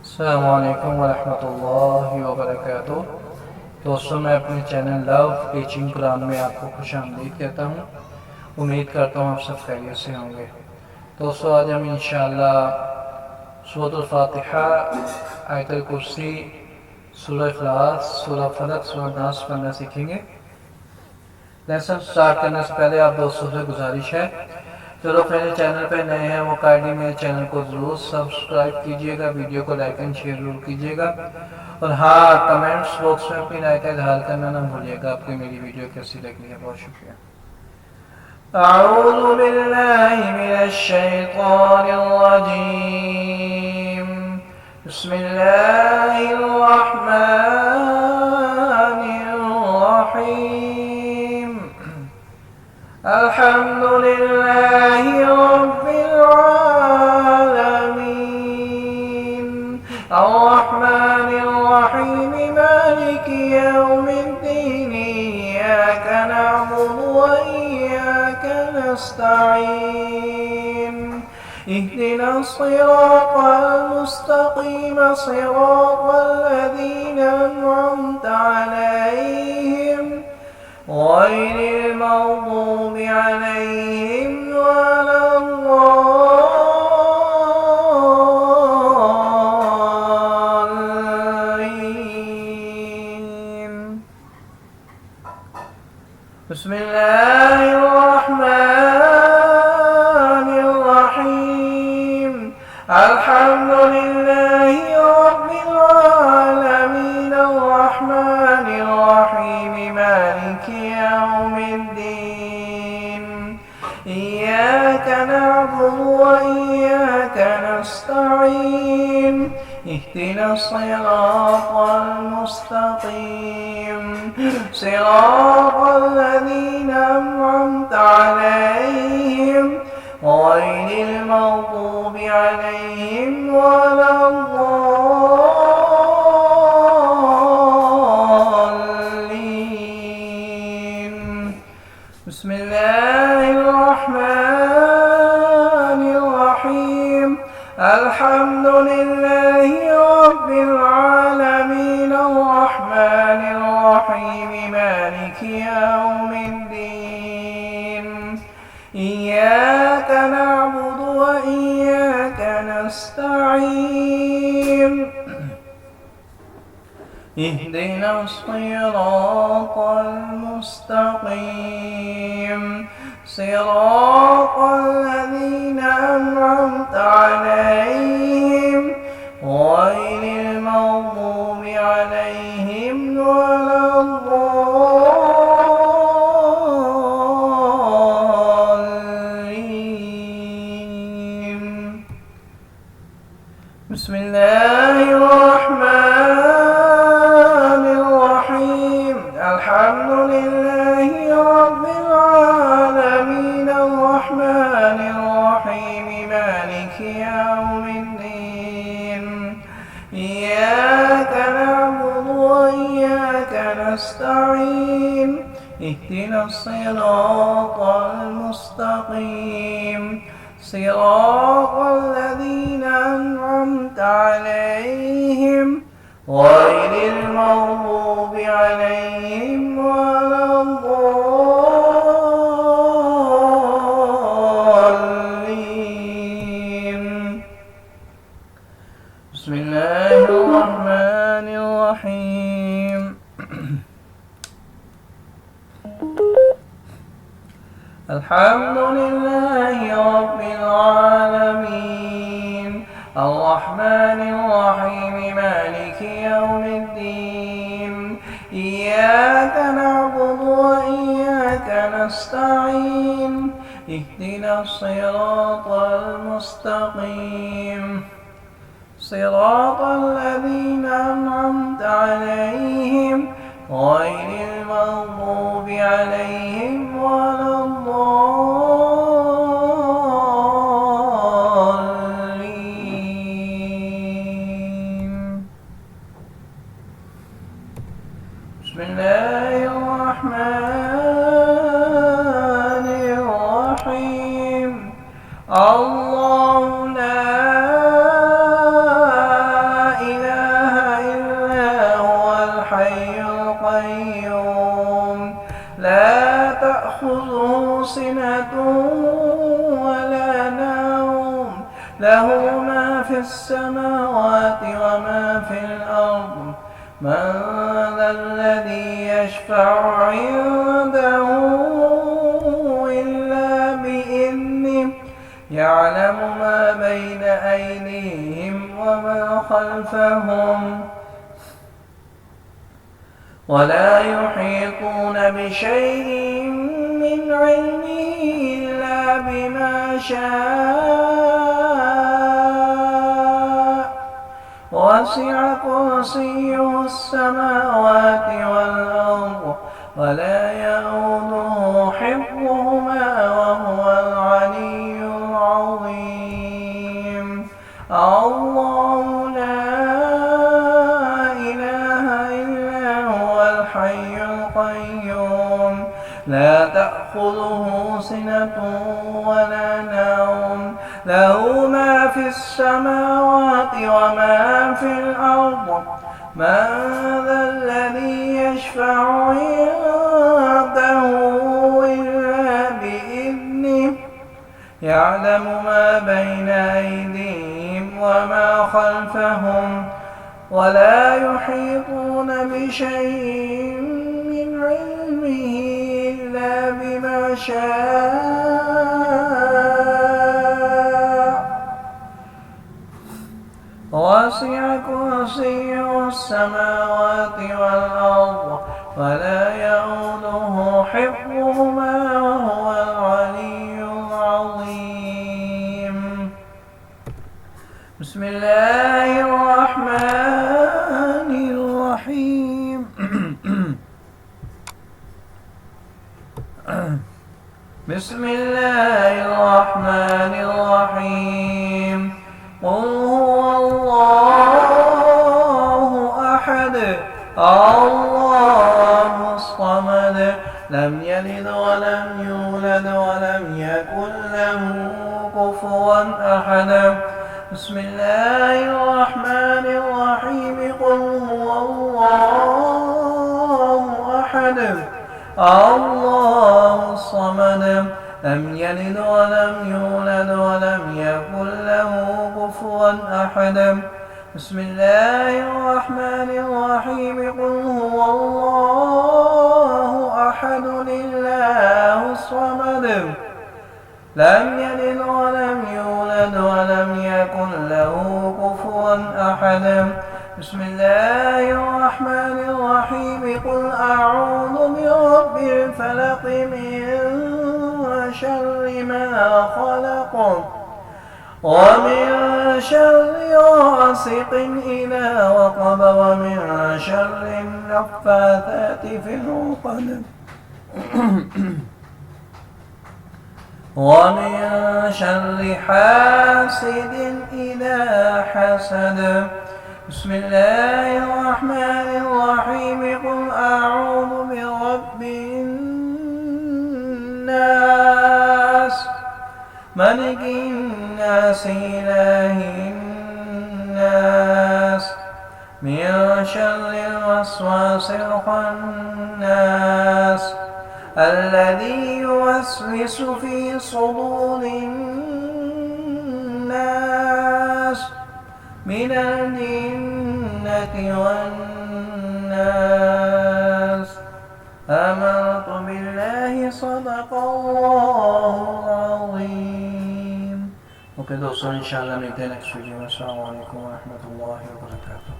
अस्सलामु अलैकुम वरहमतुल्लाहि वबरकातुह। दोस्तों, मैं अपने चैनल लव टीचिंग कुरान में आपको खुशामदीद कहता हूँ। उम्मीद करता हूँ आप सब खैरियत से होंगे। दोस्तों, आज हम इंशाअल्लाह सूरह फातिहा, आयतुल कुर्सी, सूरह इखलास, सूरह फलक, सूरह नास पढ़ना सीखेंगे। लेसन स्टार्ट करने से पहले आप दोस्तों से गुजारिश है, जो लोग मेरे चैनल पर नए हैं वो काइंडली मेरे चैनल को ज़रूर सब्सक्राइब कीजिएगा, वीडियो को लाइक एंड शेयर जरूर कीजिएगा, और हाँ, कमेंट्स बॉक्स में अपनी राय का इजहार करना ना भूलिएगा आपको मेरी वीडियो कैसी लगी है। बहुत शुक्रिया। अऊज़ु बिल्लाहि मिनश शैतानिर रजीम। बिस्मिल्लाहिर रहमानिर रहीम। अल्हम्दुलिल्लाहि रब्बिल आलमीन, अर्रहमानिर रहीम, मालिकि यौमिद्दीन, इय्याका नअबुदु व इय्याका नस्तईन, इहदिनस सिरातल मुस्तकीम, सिरातल लज़ीना अनअमता अलैहिम, गैरिल मग़दूबि अलैहिम वलद्दाल्लीन। बिस्मिल्लाहिर रहमानिर रहीम। अल्हम्दुलिल्लाहि रब्बिल आलमीन, अर्रहमानिर रहीम, मालिकि यौमिद्दीन, इय्याका नअबुदु व इय्याका नस्तईन, इहदिनस सिरातल मुस्तकीम, सिरातल लज़ीना अनअमता अलैहिम, गैरिल मग़दूबि अलैहिम वलद्दाल्लीन। बिस्मिल्लाहिर रहमानिर रहीम। अल्हम्दुलिल्लाहि रब्बिल आलमीन, अर्रहमानिर रहीम, मालिकि यौमिद्दीन, इय्याका नअबुदु व इय्याका नस्तईन, इहदिनस सिरातल मुस्तकीम, सिरातल लज़ीना अनअमता अलैहिम, गैरिल मग़दूबि अलैहिम वलद्दाल्लीन। बिस्मिल्लाहिर रहमानिर रहीम। अल्हम्दुलिल्लाहि रब्बिल आलमीन, अर्रहमानिर रहीम, मालिकि यौमिद्दीन, इय्याका नअबुदु व इय्याका नस्तईन, इहदिनस सिरातल मुस्तकीम, सिरातल लज़ीना अनअमता अलैहिम, गैरिल मग़दूबि अलैहिम वलद्दाल्लीन। बिस्मिल्लाहिर रहमानिर रहीम। अल्हम्दुलिल्लाहि रब्बिल आलमीन, अर्रहमानिर रहीम, मालिकि यौमिद्दीन, इय्याका नअबुदु व इय्याका नस्तईन, इहदिनस सिरातल मुस्तकीम, सिरातल लज़ीना अनअमता अलैहिम, गैरिल मग़दूबि अलैहिम वलद्दाल्लीन। बिस्मिल्लाहिर रहमानिर रहीम। अल्लाहु ला السماوات وما في الأرض من ذا الذي يشفع عنده إلا بإذنه يعلم ما بين أيديهم وما خلفهم ولا يحيطون بشيء من علمه إلا بما شاء وسع كرسيه السماوات والأرض ولا يئوده حفظهما وهو العلي العظيم الله لا إله إلا هو الحي القيوم لا تأخذه سنة ولا نوم له ما في السماوات وما في الأرض من ذا الذي يشفع عنده إلا بإذنه يعلم ما بين أيديهم وما خلفهم ولا يحيطون بشيء من علمه إلا بما شاء وسع كرسيه السماوات والأرض ولا يئوده حفظهما وهو العلي العظيم بسم الله الرحمن الرحيم بسم الله الرحمن الرحيم قل هو الله أحد الله الصمد لم يلد ولم يولد ولم يكن له كفوا أحد بسم الله الرحمن الرحيم قل هو الله أحد الله الصمد لم يلد ولم يولد ولم يكن له كفوا أحد بسم الله الرحمن الرحيم قل هو الله أحد الله الصمد لم يلد ولم يولد ولم يكن له كفوا أحد بسم الله الرحمن الرحيم قل أعوذ برب الفلق من شر ما خلق ومن شر غاسق إذا وقب ومن شر النفاثات في العقد ومن شر حاسد إذا حسد بسم الله الرحمن الرحيم قل أعوذ برب الناس ملك الناس إله الناس من شر الوسواس الخناس الذي يوسوس في صدور الناس من الجنة والناس آمنت بالله صدق الله العظيم. ओके दोस्तों इंशाल्लाह मिलते हैं नेक्स्ट वीडियो में। अस्सलाम वालेकुम व रहमतुल्लाहि व बरकातुहू।